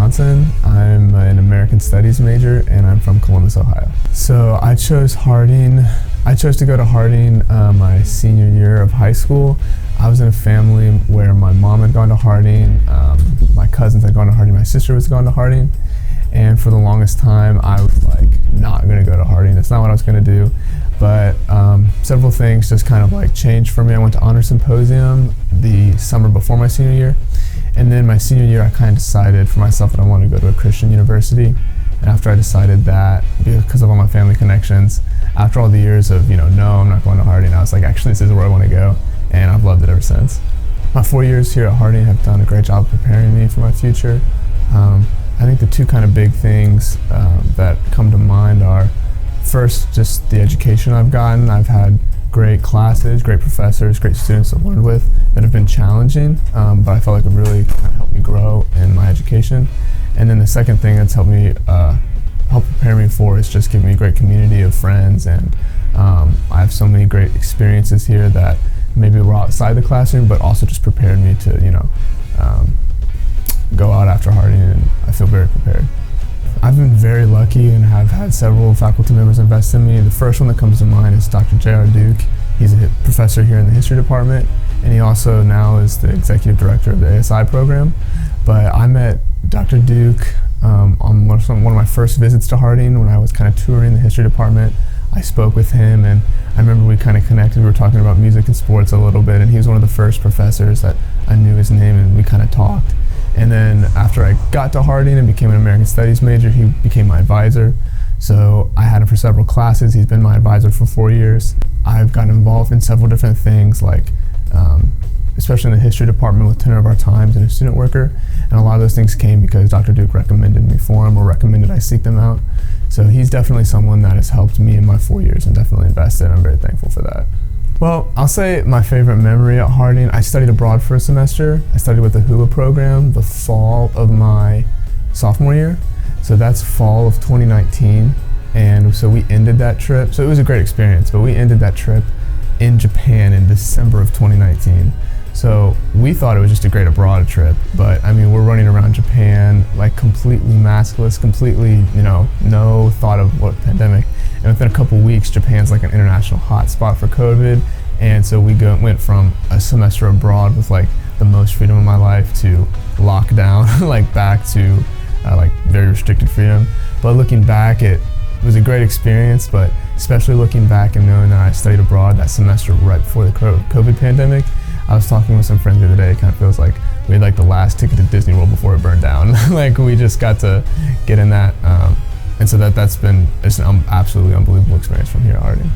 Johnson. I'm an American Studies major and I'm from Columbus, Ohio. So I chose to go to Harding my senior year of high school. I was in a family where my mom had gone to Harding, my cousins had gone to Harding, my sister was going to Harding, and for the longest time I was like not going to go to Harding. That's not what I was going to do. But several things just kind of like changed for me. I went to Honors Symposium the summer before my senior year. And then my senior year, I kind of decided for myself that I wanted to go to a Christian university. And after I decided that, because of all my family connections, after all the years of, no, I'm not going to Harding, I was like, actually, this is where I want to go. And I've loved it ever since. My 4 years here at Harding have done a great job preparing me for my future. I think the two kind of big things that come to mind are, first, just the education I've gotten. I've had great classes, great professors, great students I've learned with that have been challenging, but I felt like it really kind of helped me grow in my education. And then the second thing that's helped prepare me for is just giving me a great community of friends, and I have so many great experiences here that maybe were outside the classroom, but also just prepared me to, go out after Harding, and I feel very prepared. I've been very lucky and have had several faculty members invest in me. The first one that comes to mind is Dr. J.R. Duke. He's a professor here in the history department, and he also now is the executive director of the ASI program. But I met Dr. Duke on one of my first visits to Harding when I was kind of touring the history department. I spoke with him, and I remember we kind of connected. We were talking about music and sports a little bit, and he was one of the first professors that I knew his name, and we kind of talked. And then after I got to Harding and became an American Studies major, he became my advisor. So I had him for several classes. He's been my advisor for 4 years. I've gotten involved in several different things, like especially in the history department with Tenor of Our Times and a student worker. And a lot of those things came because Dr. Duke recommended me for him or recommended I seek them out. So he's definitely someone that has helped me in my 4 years and definitely invested. I'm very thankful for that. Well, I'll say my favorite memory at Harding, I studied abroad for a semester. I studied with the HUA program the fall of my sophomore year. So that's fall of 2019. And so we ended that trip. So it was a great experience, but we ended that trip in Japan in December of 2019. So we thought it was just a great abroad trip, but I mean, we're running around Japan like completely maskless, completely, no thought of what pandemic. And within a couple weeks, Japan's like an international hotspot for COVID. And so we went from a semester abroad with like the most freedom of my life to lockdown, like back to like very restricted freedom. But looking back, it was a great experience, but especially looking back and knowing that I studied abroad that semester right before the COVID pandemic. I was talking with some friends the other day. It kind of feels like we had like the last ticket to Disney World before it burned down. Like we just got to get in that. And so that's been just an absolutely unbelievable experience from here at Harding.